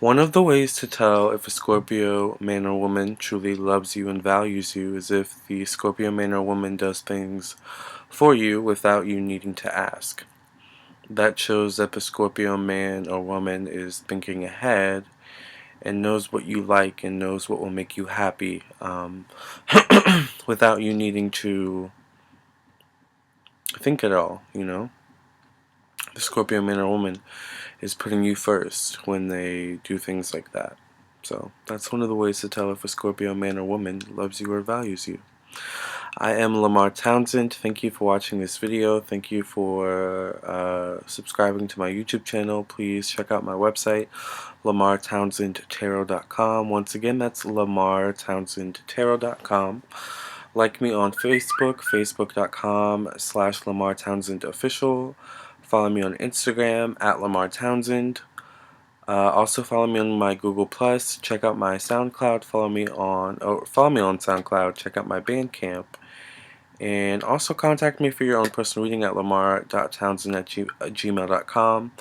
One of the ways to tell if a Scorpio man or woman truly loves you and values you is if the Scorpio man or woman does things for you without you needing to ask. That shows that the Scorpio man or woman is thinking ahead and knows what you like and knows what will make you happy, without you needing to think at all. The Scorpio man or woman is putting you first when they do things like that. So that's one of the ways to tell if a Scorpio man or woman loves you or values you. I am Lamar Townsend. Thank you for watching this video. Thank you for subscribing to my YouTube channel. Please check out my website, lamartownsendtarot.com. Once again, that's lamartownsendtarot.com. Like me on Facebook, facebook.com/lamartownsendofficial. Follow me on Instagram @lamartownsend. Also follow me on my Google Plus. Check out my SoundCloud. Follow me on SoundCloud. Check out my Bandcamp. And also contact me for your own personal reading at lamar.townsend@gmail.com.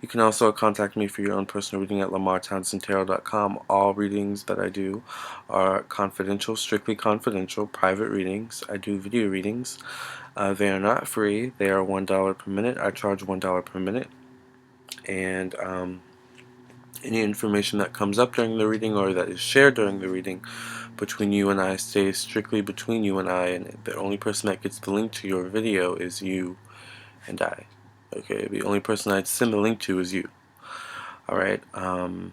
You can also contact me for your own personal reading at lamartownsendtarot.com. All readings that I do are confidential, strictly confidential, private readings. I do video readings. They are not free. They are $1 per minute. I charge $1 per minute. And any information that comes up during the reading or that is shared during the reading between you and I stays strictly between you and I, and the only person that gets the link to your video is you and I. Okay, the only person I'd send the link to is you. Alright, and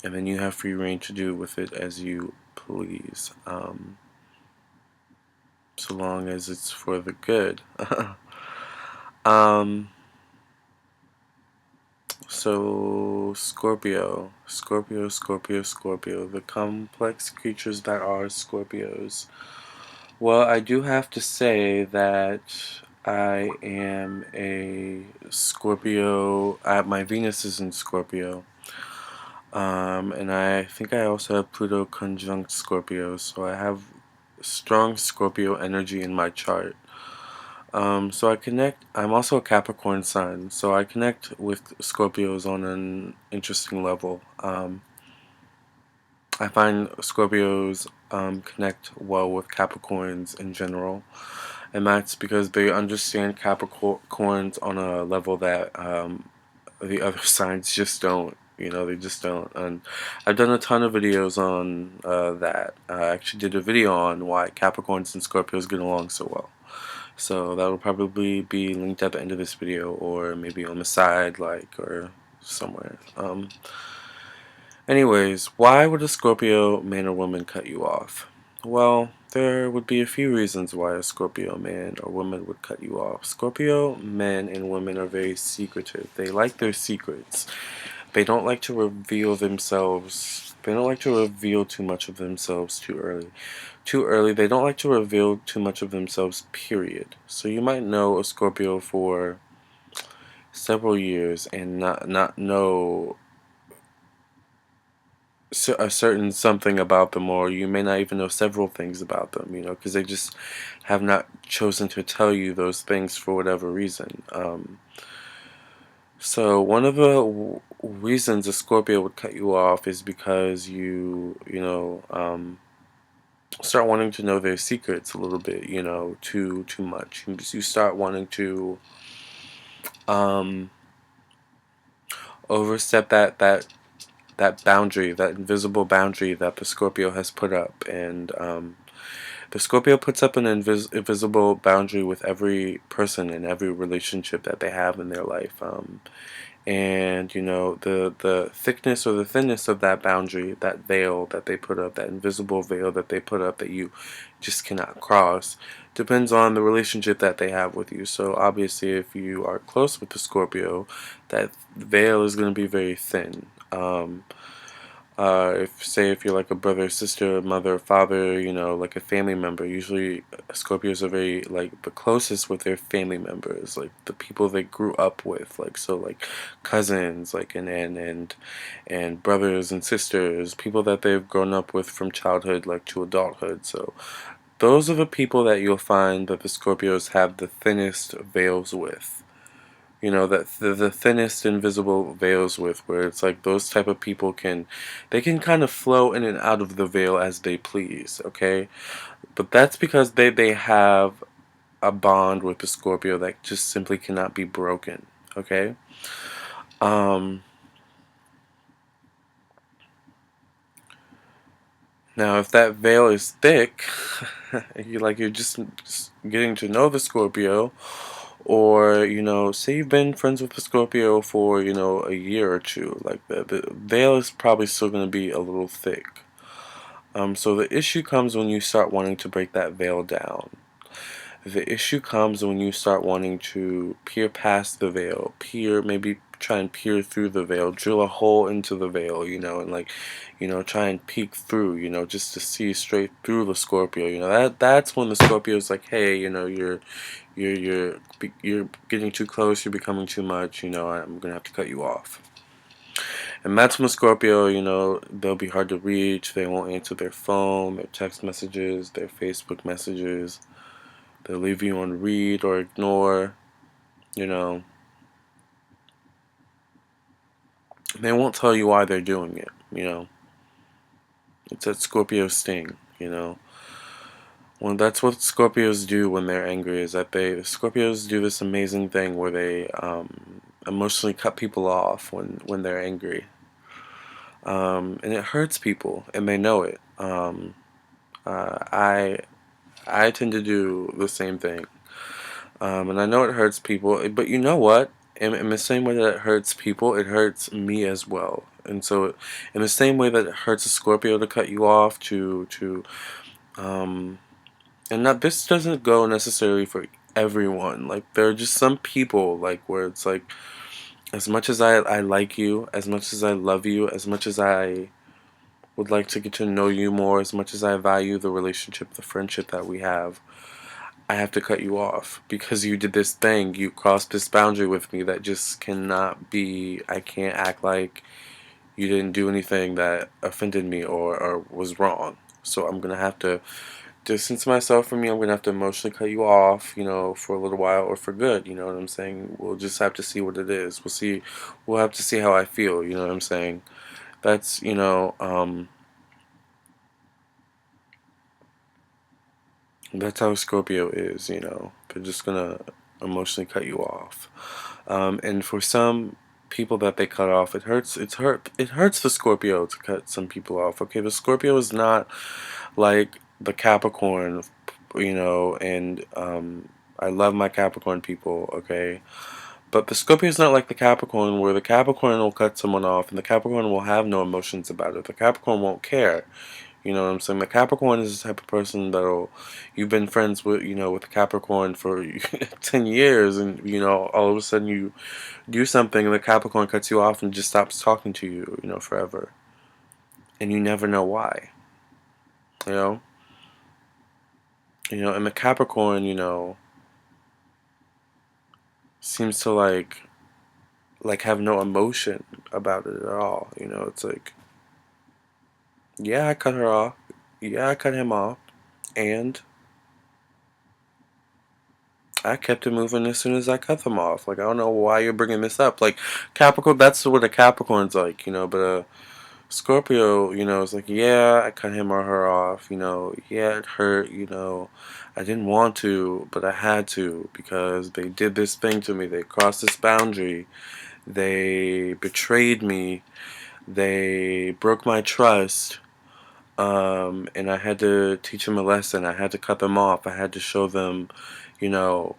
then you have free reign to do with it as you please, so long as it's for the good. So, Scorpio, the complex creatures that are Scorpios. Well, I do have to say that I am a Scorpio. My Venus is in Scorpio. And I think I also have Pluto conjunct Scorpio, so I have strong Scorpio energy in my chart. So I connect. I'm also a Capricorn sun, so I connect with Scorpios on an interesting level. I find Scorpios connect well with Capricorns in general, and that's because they understand Capricorns on a level that the other signs just don't. They just don't. And I've done a ton of videos on that. I actually did a video on why Capricorns and Scorpios get along so well. So that will probably be linked at the end of this video, or maybe on the side, or somewhere. Anyways, why would a Scorpio man or woman cut you off? Well, there would be a few reasons why a Scorpio man or woman would cut you off. Scorpio men and women are very secretive. They like their secrets. They don't like to reveal themselves. They don't like to reveal too much of themselves too early. Too early, they don't like to reveal too much of themselves, period. So you might know a Scorpio for several years and not know a certain something about them, or you may not even know several things about them, because they just have not chosen to tell you those things for whatever reason. So one of the reasons a Scorpio would cut you off is because you start wanting to know their secrets a little bit, too much. You start wanting to overstep that boundary, that invisible boundary that the Scorpio has put up. And the Scorpio puts up an invisible boundary with every person and every relationship that they have in their life. And the thickness or the thinness of that boundary, that veil that they put up, that invisible veil that they put up that you just cannot cross, depends on the relationship that they have with you. So obviously, if you are close with the Scorpio, that veil is going to be very thin. If you're like a brother, sister, mother, father, like a family member, usually Scorpios are very the closest with their family members, like the people they grew up with, like cousins, and brothers and sisters, people that they've grown up with from childhood to adulthood. So those are the people that you'll find that the Scorpios have the thinnest veils with. you know, that the thinnest invisible veils with, where it's like those type of people can, they can kind of flow in and out of the veil as they please, okay? But that's because they have a bond with the Scorpio that just simply cannot be broken, okay? Um, Now, if that veil is thick, you're just getting to know the Scorpio, or you know, say you've been friends with the Scorpio for a year or two, like the veil is probably still going to be a little thick. So the issue comes when you start wanting to break that veil down. The issue comes when you start wanting to peer past the veil, maybe try and peer through the veil, drill a hole into the veil, and like, try and peek through, just to see straight through the Scorpio. That's when the Scorpio is like, hey, you're getting too close, you're becoming too much, I'm gonna have to cut you off. And that's when Scorpio, they'll be hard to reach, they won't answer their phone, their text messages, their Facebook messages. They'll leave you on read or ignore, you know. They won't tell you why they're doing it. It's that Scorpio sting. Well, that's what Scorpios do when they're angry, is that Scorpios do this amazing thing where they emotionally cut people off when they're angry. And it hurts people, and they know it. I tend to do the same thing. And I know it hurts people, but you know what? In the same way that it hurts people, it hurts me as well. And so, in the same way that it hurts a Scorpio to cut you off, um, and not this doesn't go necessarily for everyone. Like there are just some people like where it's like, as much as I like you, as much as I love you, as much as I would like to get to know you more, as much as I value the relationship, the friendship that we have, I have to cut you off because you did this thing. You crossed this boundary with me that just cannot be. I can't act like you didn't do anything that offended me or was wrong. So I'm gonna have to distance myself from you. I'm gonna have to emotionally cut you off, for a little while or for good. You know what I'm saying? We'll just have to see what it is. We'll see. We'll have to see how I feel. You know what I'm saying? That's that's how Scorpio is. They're just gonna emotionally cut you off. And for some people that they cut off, it hurts the Scorpio to cut some people off. Okay, the Scorpio is not like the Capricorn, and I love my Capricorn people, okay? But the Scorpio is not like the Capricorn, where the Capricorn will cut someone off and the Capricorn will have no emotions about it. The Capricorn won't care. You know what I'm saying? The Capricorn is the type of person that'll, you've been friends with the Capricorn for 10 years, and, all of a sudden you do something and the Capricorn cuts you off and just stops talking to you, forever. And you never know why. You know? And the Capricorn, seems to like have no emotion about it at all. It's like, yeah, I cut her off. Yeah, I cut him off. And I kept it moving as soon as I cut them off. Like, I don't know why you're bringing this up. Like, Capricorn, that's what a Capricorn's like, but a Scorpio, is like, yeah, I cut him or her off, yeah, it hurt, I didn't want to, but I had to because they did this thing to me. They crossed this boundary. They betrayed me. They broke my trust. And I had to teach them a lesson. I had to cut them off. I had to show them, you know,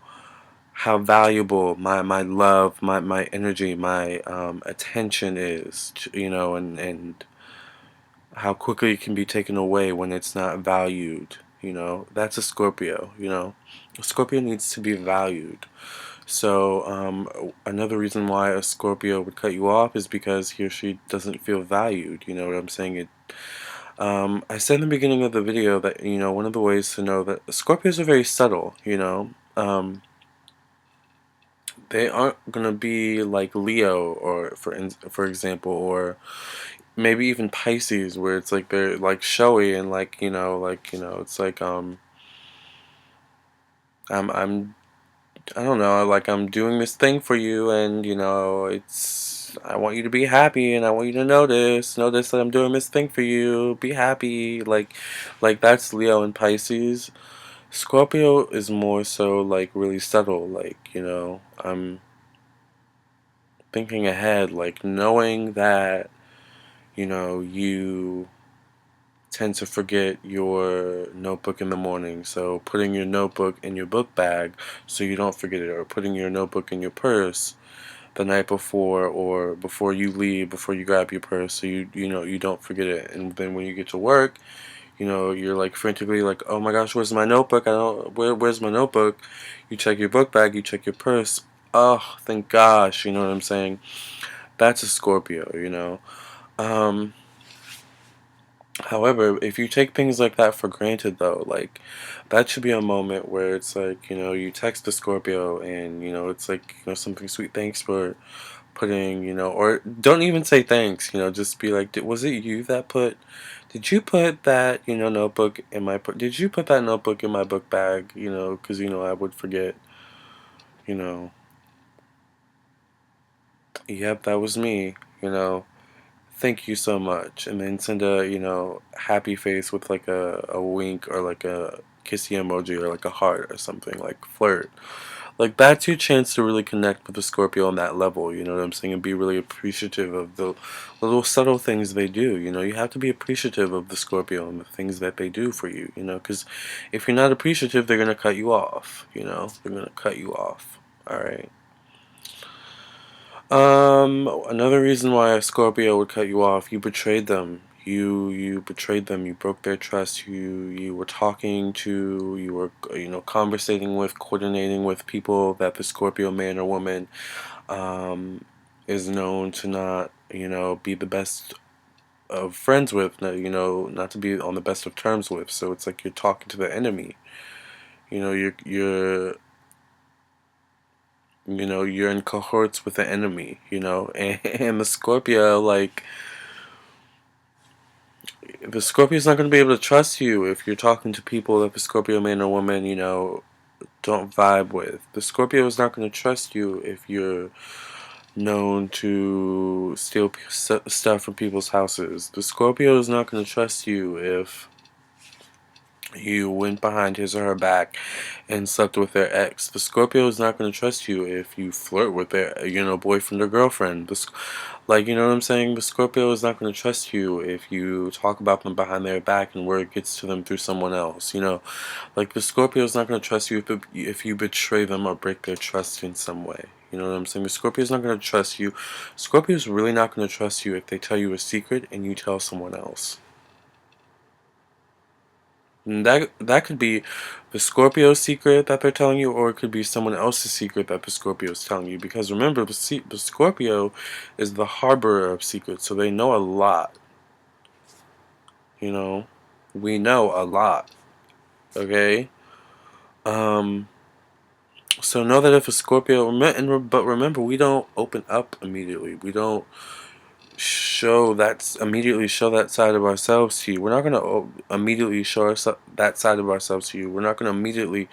how valuable my love, my energy, my attention is, and how quickly it can be taken away when it's not valued. That's a Scorpio. A Scorpio needs to be valued. So another reason why a Scorpio would cut you off is because he or she doesn't feel valued. You know what I'm saying? I said in the beginning of the video that one of the ways to know that Scorpios are very subtle. They aren't gonna be like Leo, or for example, or maybe even Pisces, where it's like they're like showy and it's like I'm I don't know, like I'm doing this thing for you, and you know, I want you to be happy, and I want you to notice that I'm doing this thing for you. Be happy, like that's Leo and Pisces. Scorpio is more so like really subtle, like you know, I'm thinking ahead, like knowing that you know you tend to forget your notebook in the morning, so putting your notebook in your book bag so you don't forget it, or putting your notebook in your purse the night before, or before you leave, before you grab your purse, so you know you don't forget it. And then when you get to work, you know you're like frantically like, oh my gosh, where's my notebook? I don't where's my notebook? You check your book bag, you check your purse. Oh, thank gosh, you know what I'm saying? That's a Scorpio, you know. Um, However, if you take things like that for granted, though, like that should be a moment where it's like, you know, you text the Scorpio and, you know, it's like, you know, something sweet. Thanks for putting, you know, or don't even say thanks, you know, just be like, was it you that did you put that, you know, notebook in did you put that notebook in my book bag, you know, because, you know, I would forget, you know, yep, that was me, you know. Thank you so much, and then send a, you know, happy face with like a wink, or like a kissy emoji, or like a heart or something, like flirt. Like that's your chance to really connect with the Scorpio on that level, you know what I'm saying, and be really appreciative of the little subtle things they do. You know, you have to be appreciative of the Scorpio and the things that they do for you, you know, because if you're not appreciative, they're gonna cut you off, you know, they're gonna cut you off. All right. Another reason why a Scorpio would cut you off, you betrayed them. You betrayed them. You broke their trust. You were talking to, you were, you know, conversating with, coordinating with people that the Scorpio man or woman um is known to not, you know, be the best of friends with, you know, not to be on the best of terms with. So it's like you're talking to the enemy. You know, you know, you're in cohorts with the enemy, you know, and the Scorpio, like, the Scorpio's not going to be able to trust you if you're talking to people that the Scorpio man or woman, you know, don't vibe with. The Scorpio is not going to trust you if you're known to steal stuff from people's houses. The Scorpio is not going to trust you if you went behind his or her back and slept with their ex. The Scorpio is not going to trust you if you flirt with their, you know, boyfriend or girlfriend. Like, you know what I'm saying? The Scorpio is not going to trust you if you talk about them behind their back and word gets to them through someone else. You know, like the Scorpio is not going to trust you if you betray them or break their trust in some way. You know what I'm saying? The Scorpio is not going to trust you. Scorpio is really not going to trust you if they tell you a secret and you tell someone else. And that could be the Scorpio secret that they're telling you, or it could be someone else's secret that the Scorpio is telling you. Because remember, the Scorpio is the harborer of secrets, so they know a lot. You know, we know a lot. Okay. Um. So know that if a Scorpio, but remember, we don't open up immediately. We don't immediately show that side of ourselves to you. We're not gonna immediately show that side of ourselves to you. We're not gonna immediately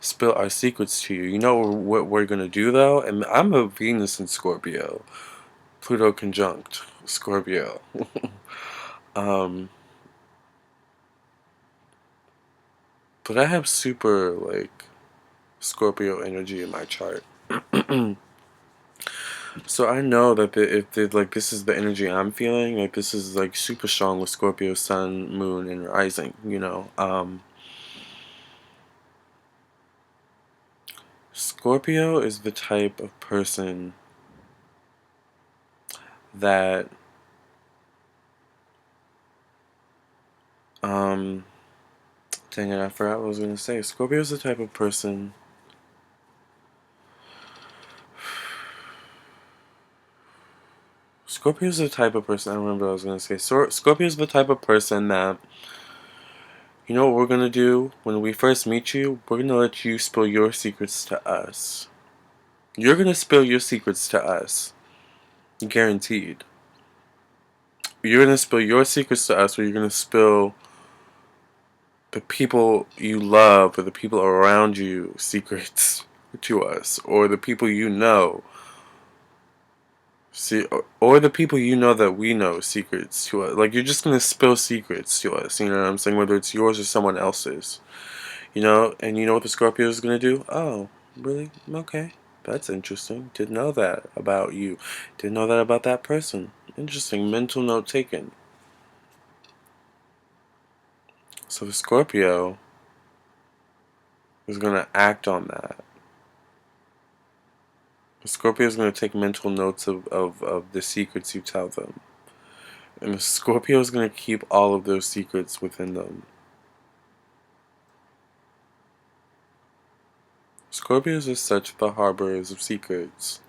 spill our secrets to you. You know what we're gonna do though? And I'm a Venus in Scorpio, Pluto conjunct Scorpio. um, but I have super like Scorpio energy in my chart. So I know that like this is the energy I'm feeling, like this is like super strong with Scorpio Sun, Moon, and Rising. You know, Scorpio is the type of person that um dang it, I forgot what I was gonna say. Scorpio is the type of person. Scorpio is the type of person. I don't remember what I was gonna say. Scorpio is the type of person that, you know what we're gonna do when we first meet you. We're gonna let you spill your secrets to us. You're gonna spill your secrets to us, guaranteed. You're gonna spill your secrets to us, or you're gonna spill the people you love or the people around you secrets. to us, or the people you know. See, or the people you know that we know secrets to us. Like, you're just gonna spill secrets to us, you know what I'm saying? Whether it's yours or someone else's. You know, and you know what the Scorpio is gonna do? Oh, really? Okay. That's interesting. Didn't know that about you. Didn't know that about that person. Interesting. Mental note taken. So the Scorpio is gonna act on that. The Scorpio is gonna take mental notes of the secrets you tell them. And the Scorpio is gonna keep all of those secrets within them. Scorpios are such the harborers of secrets.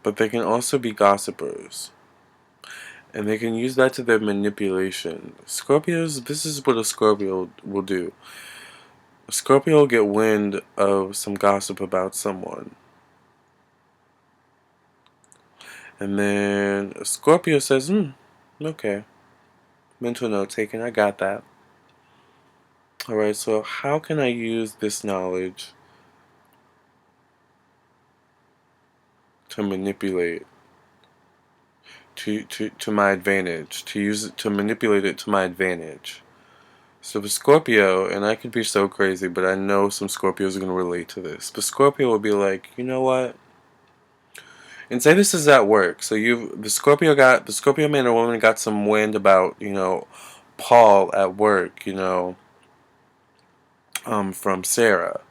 But they can also be gossipers. And they can use that to their manipulation. Scorpios, this is what a Scorpio will do. A Scorpio will get wind of some gossip about someone. And then a Scorpio says, okay. Mental note taken, I got that. Alright, so how can I use this knowledge to manipulate to my advantage? To use it to manipulate it to my advantage. So the Scorpio, and I could be so crazy, but I know some Scorpios are going to relate to this. The Scorpio will be like, you know what? And say this is at work. So the Scorpio man or woman got some wind about, Paul at work, from Sarah.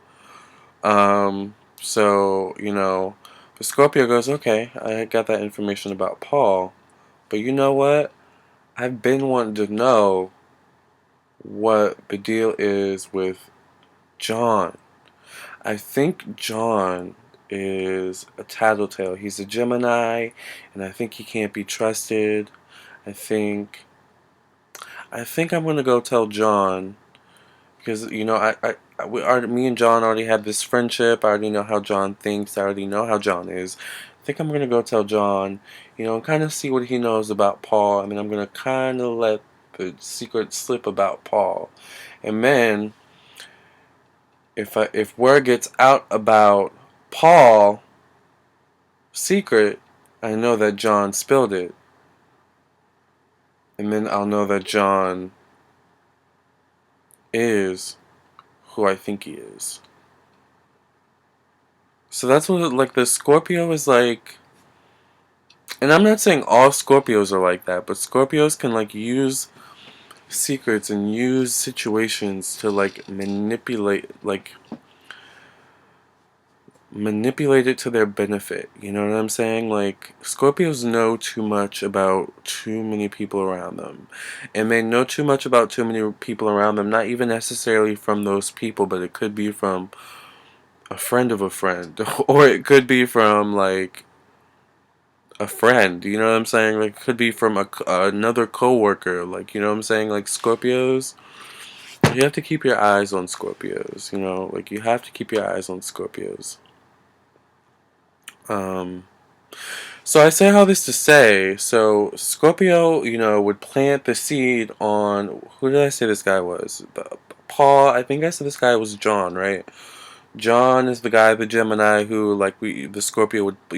So, the Scorpio goes, okay, I got that information about Paul, but you know what? I've been wanting to know what the deal is with John. I think John is a tattletale. He's a Gemini, and I think he can't be trusted. I think I'm gonna go tell John because me and John already had this friendship. I already know how John thinks. I already know how John is. I think I'm gonna go tell John, and kind of see what he knows about Paul. I mean, I'm gonna kind of let the secret slip about Paul, and then if word gets out about Paul secret, I know that John spilled it, and then I'll know that John is who I think he is. So that's what like the Scorpio is like, and I'm not saying all Scorpios are like that, but Scorpios can like use secrets and use situations to like manipulate it to their benefit. You know what I'm saying? Like, Scorpios know too much about too many people around them. And they know too much about too many people around them, not even necessarily from those people, but it could be from a friend of a friend. Or it could be from, like, a friend. You know what I'm saying? Like, it could be from another coworker. Like, you know what I'm saying? Like, Scorpios, you have to keep your eyes on Scorpios. Like, you have to keep your eyes on Scorpios. Um... So I say all this to say, so Scorpio, would plant the seed on, who did I say this guy was? Paul, I think I said this guy was John, right? John is the guy, the Gemini, who, like, the Scorpio would,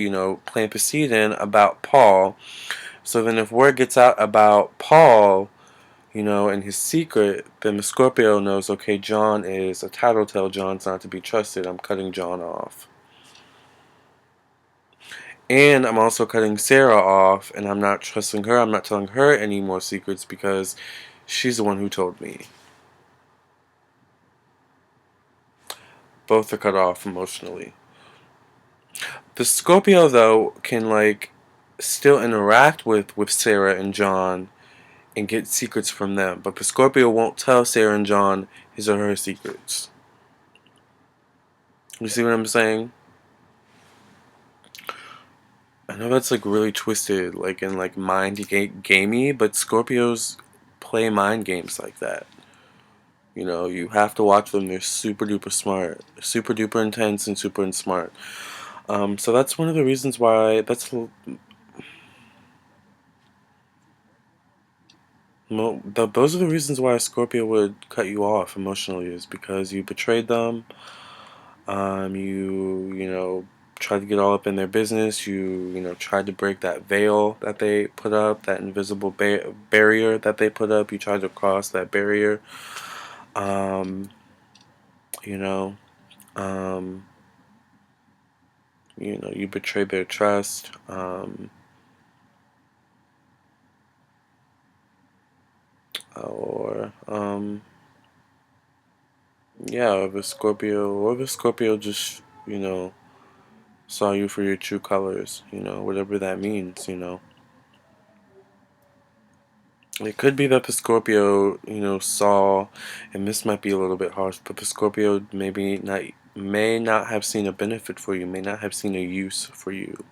plant the seed in about Paul. So then if word gets out about Paul, and his secret, then the Scorpio knows, okay, John is a tattletale, John's not to be trusted, I'm cutting John off. And I'm also cutting Sarah off, and I'm not trusting her. I'm not telling her any more secrets because she's the one who told me. Both are cut off emotionally. The Scorpio, though, can, like, still interact with Sarah and John and get secrets from them. But the Scorpio won't tell Sarah and John his or her secrets. You see what I'm saying? I know that's, like, really twisted, like, and, like, gamey, but Scorpios play mind games like that. You have to watch them. They're super duper smart, super duper intense, and super smart. So that's one of the reasons why Those are the reasons why a Scorpio would cut you off emotionally, is because you betrayed them. You tried to get all up in their business. You tried to break that veil that they put up, that invisible barrier that they put up. You tried to cross that barrier. Um, you know, um, you betrayed their trust. Or yeah, or the Scorpio just saw you for your true colors. Whatever that means. It could be that the Scorpio, saw, and this might be a little bit harsh, but the Scorpio may not have seen a benefit for you, may not have seen a use for you.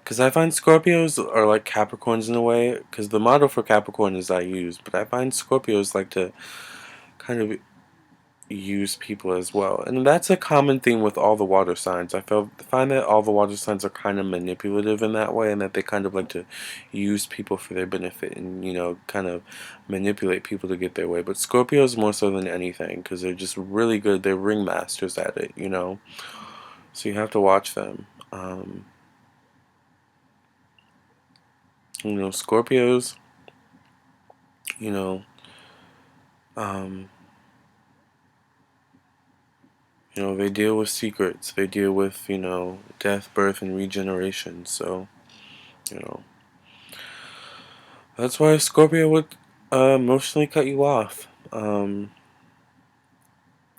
Because I find Scorpios are like Capricorns in a way, because the motto for Capricorn is I use, but I find Scorpios like to kind of use people as well. And that's a common thing with all the water signs. Find that all the water signs are kind of manipulative in that way, and that they kind of like to use people for their benefit and kind of manipulate people to get their way. But Scorpios more so than anything, because they're just really good. They're ringmasters at it. So you have to watch them. Scorpios, you know um they deal with secrets. They deal with death, birth, and regeneration. So you know that's why Scorpio would emotionally cut you off.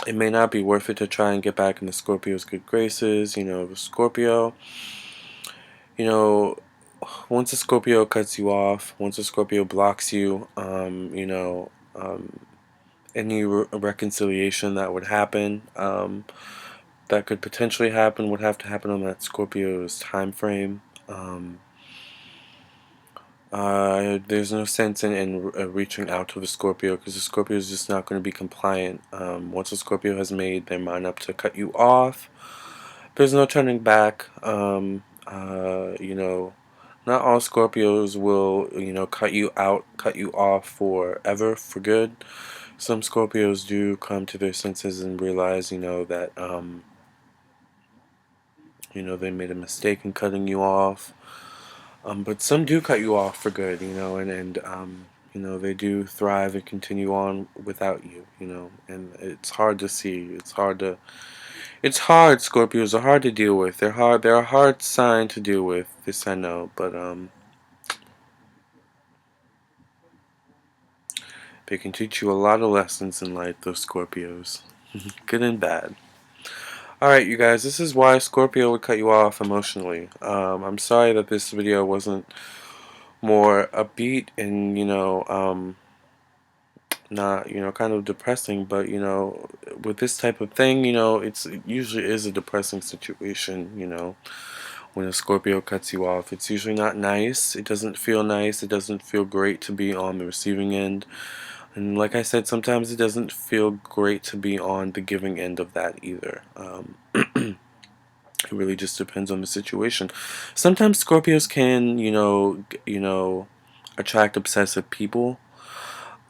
It may not be worth it to try and get back into Scorpio's good graces. The Scorpio, you know, once a Scorpio cuts you off, once a Scorpio blocks you, any reconciliation that would happen, that could potentially happen, would have to happen on that Scorpio's time frame. There's no sense in reaching out to the Scorpio, because the Scorpio is just not going to be compliant. Once a Scorpio has made their mind up to cut you off, there's no turning back. Not all Scorpios will, cut you out, cut you off forever, for good. Some Scorpios do come to their senses and realize, that, they made a mistake in cutting you off. But some do cut you off for good, and they do thrive and continue on without you, and it's hard to see. It's hard. Scorpios are hard to deal with. They're hard. They're a hard sign to deal with. This I know, but they can teach you a lot of lessons in life. Those Scorpios, good and bad. All right, you guys. This is why Scorpio would cut you off emotionally. I'm sorry that this video wasn't more upbeat and not kind of depressing, but with this type of thing, it usually is a depressing situation. When a Scorpio cuts you off, it's usually not nice. It doesn't feel nice. It doesn't feel great to be on the receiving end. And like I said, sometimes it doesn't feel great to be on the giving end of that either. It really just depends on the situation. Sometimes Scorpios can, attract obsessive people.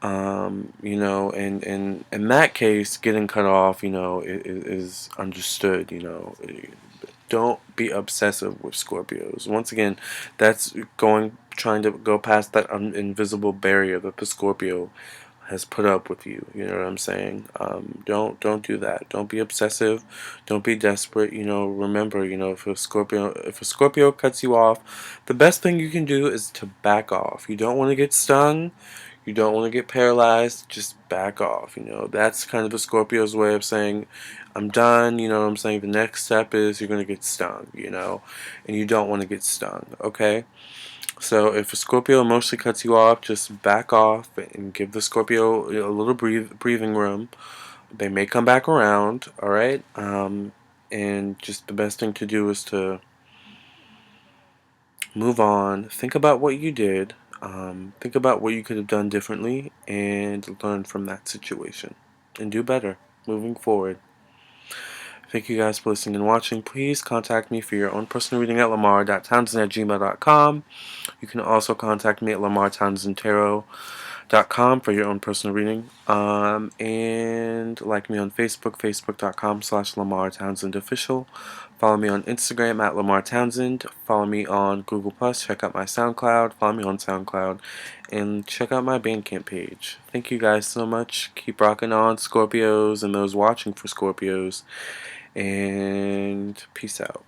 And in that case, getting cut off, is understood. Don't be obsessive with Scorpios. Once again, that's trying to go past that invisible barrier that the Scorpio has put up with you. You know what I'm saying? Don't do that. Don't be obsessive. Don't be desperate. Remember, if a Scorpio cuts you off, the best thing you can do is to back off. You don't want to get stung. You don't want to get paralyzed. Just back off. That's kind of the Scorpio's way of saying, I'm done. You know what I'm saying? The next step is you're going to get stung, and you don't want to get stung, okay? So if a Scorpio emotionally cuts you off, just back off and give the Scorpio a little breathing room. They may come back around, all right? And just the best thing to do is to move on, think about what you did, think about what you could have done differently, and learn from that situation and do better moving forward. Thank you guys for listening and watching. Please contact me for your own personal reading at lamar.townsend@gmail.com. You can also contact me at lamartownsendtarot.com for your own personal reading. And like me on Facebook, facebook.com/LamarTownsendOfficial. Follow me on Instagram at Lamar Townsend. Follow me on Google+. Check out my SoundCloud. Follow me on SoundCloud. And check out my Bandcamp page. Thank you guys so much. Keep rocking on, Scorpios, and those watching for Scorpios. And peace out.